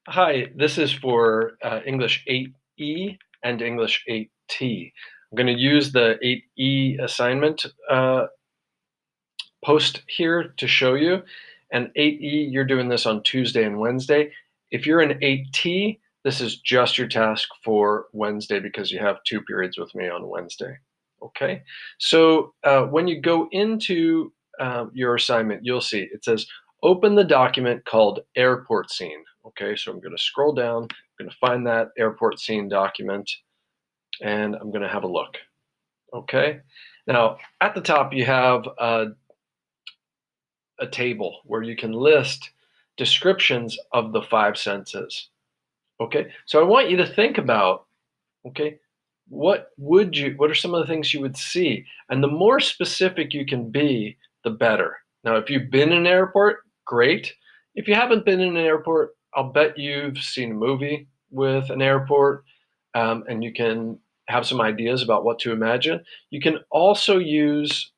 Hi, this is for English 8E and English 8T. I'm going to use the 8E assignment post here to show you. And 8E, you're doing this on Tuesday and Wednesday. If you're in 8T, this is just your task for Wednesday because you have 2 periods with me on Wednesday. Okay, so when you go into your assignment, you'll see it says open the document called airport scene. Okay, so I'm going to scroll down, I'm going to find that airport scene document, and I'm going to have a look. Okay, now at the top you have a table where you can list descriptions of the five senses. Okay, so I want you to think about, okay, what are some of the things you would see? And the more specific you can be, the better. Now, if you've been in an airport, great. If you haven't been in an airport, I'll bet you've seen a movie with an airport, and you can have some ideas about what to imagine. You can also use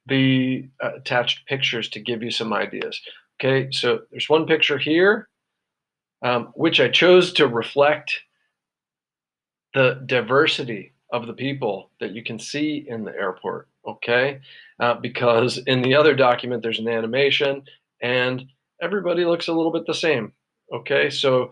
the attached pictures to give you some ideas. Okay, so there's one picture here, which I chose to reflect the diversity of the people that you can see in the airport. Okay, because in the other document there's an animation and everybody looks a little bit the same. Okay, so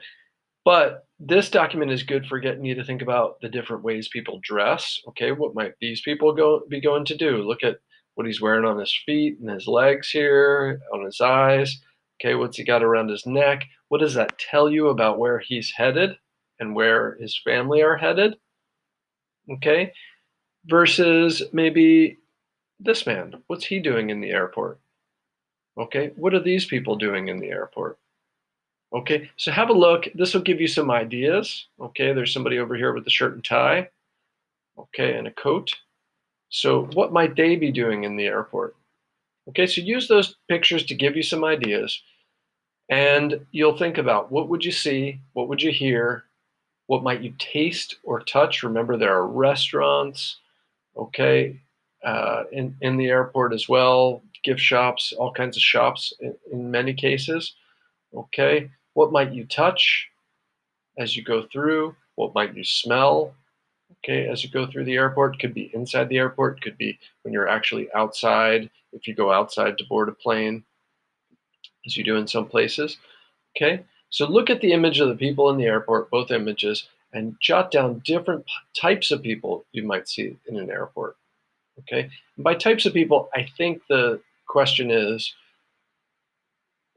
but this document is good for getting you to think about the different ways people dress. Okay, what might these people be going to do? Look at what he's wearing on his feet and his legs here, on his eyes. Okay, what's he got around his neck? What does that tell you about where he's headed and where his family are headed? Okay, versus maybe this man. What's he doing in the airport? Okay, what are these people doing in the airport? Okay, so have a look. This will give you some ideas. Okay, there's somebody over here with a shirt and tie, okay, and a coat. So what might they be doing in the airport? Okay, so use those pictures to give you some ideas, and you'll think about what would you see, what would you hear, what might you taste or touch. Remember, there are restaurants, okay, in the airport as well, gift shops, all kinds of shops in many cases. Okay, what might you touch as you go through? What might you smell? Okay, as you go through the airport, could be inside the airport, could be when you're actually outside, if you go outside to board a plane, as you do in some places. Okay, so look at the image of the people in the airport, both images, and jot down different types of people you might see in an airport. Okay, and by types of people, I think the question is,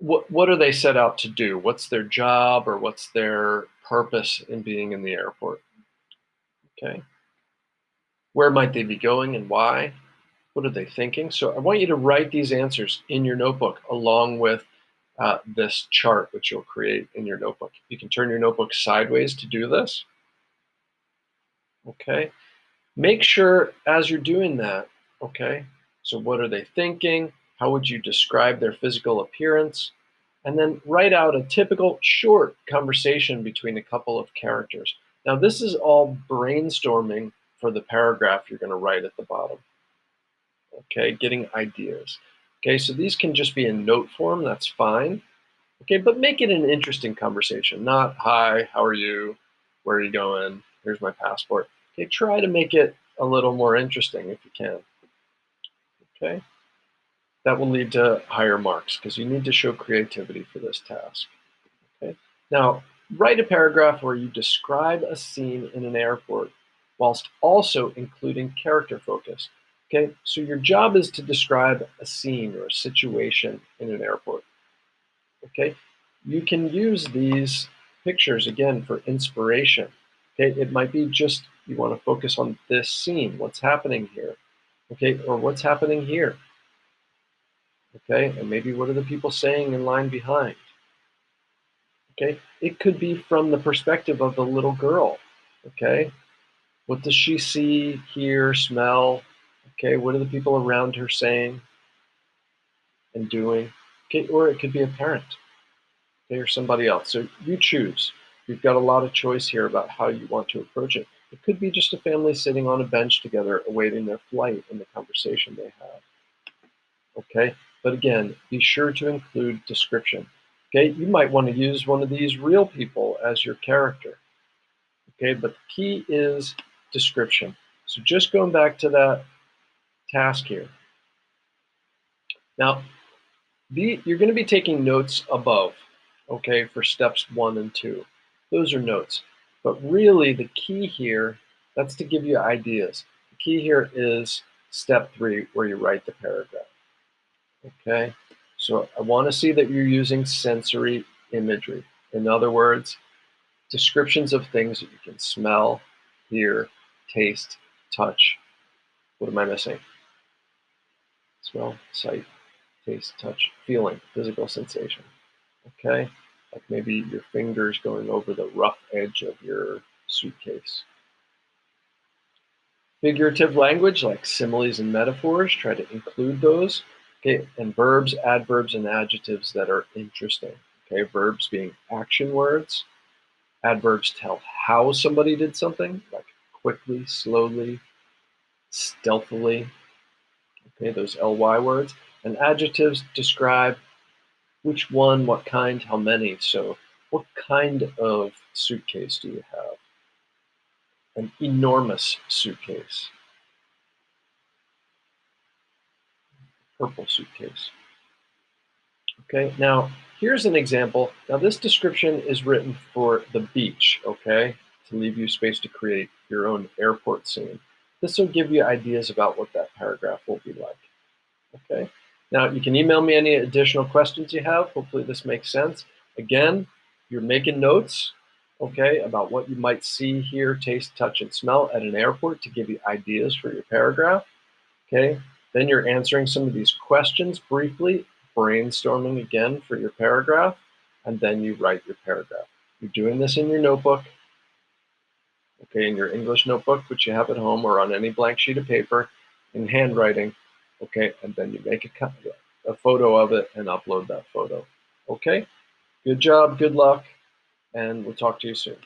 what are they set out to do? What's their job or what's their purpose in being in the airport? Okay. Where might they be going and why? What are they thinking? So I want you to write these answers in your notebook along with this chart, which you'll create in your notebook. You can turn your notebook sideways to do this. Okay. Make sure as you're doing that, okay, so what are they thinking? How would you describe their physical appearance? And then write out a typical short conversation between a couple of characters. Now, this is all brainstorming for the paragraph you're going to write at the bottom. Okay, getting ideas. Okay, so these can just be in note form, that's fine. Okay, but make it an interesting conversation, not, hi, how are you? Where are you going? Here's my passport. Okay, try to make it a little more interesting if you can. Okay, that will lead to higher marks because you need to show creativity for this task. Okay, now write a paragraph where you describe a scene in an airport whilst also including character focus. Okay, so your job is to describe a scene or a situation in an airport. Okay, you can use these pictures again for inspiration. Okay, it might be just you want to focus on this scene, what's happening here, okay, or what's happening here, okay, and maybe what are the people saying in line behind, okay. It could be from the perspective of the little girl, okay. What does she see, hear, smell? Okay, what are the people around her saying and doing? Okay, or it could be a parent, okay, or somebody else. So you choose. You've got a lot of choice here about how you want to approach it. It could be just a family sitting on a bench together awaiting their flight and the conversation they have. Okay, but again, be sure to include description. Okay, you might want to use one of these real people as your character. Okay, but the key is description. So just going back to that task here. Now, you're going to be taking notes above, okay, for steps 1 and 2. Those are notes. But really, the key here, that's to give you ideas. The key here is step 3, where you write the paragraph. Okay, so I want to see that you're using sensory imagery. In other words, descriptions of things that you can smell, hear, taste, touch. What am I missing? Smell, sight, taste, touch, feeling, physical sensation. Okay, like maybe your fingers going over the rough edge of your suitcase. Figurative language like similes and metaphors, try to include those. Okay, and verbs, adverbs, and adjectives that are interesting. Okay, verbs being action words. Adverbs tell how somebody did something, like quickly, slowly, stealthily. Okay, those ly words. And adjectives describe which one, what kind, how many. So, what kind of suitcase do you have? An enormous suitcase, purple suitcase. Okay, now here's an example. Now, this description is written for the beach, okay, to leave you space to create your own airport scene. This will give you ideas about what that paragraph will be like. Okay. Now you can email me any additional questions you have. Hopefully this makes sense. Again, you're making notes, okay, about what you might see, hear, taste, touch, and smell at an airport to give you ideas for your paragraph. Okay. Then you're answering some of these questions briefly, brainstorming again for your paragraph, and then you write your paragraph. You're doing this in your notebook, okay, in your English notebook, which you have at home, or on any blank sheet of paper in handwriting, okay, and then you make a photo of it and upload that photo. Okay, good job, good luck, and we'll talk to you soon.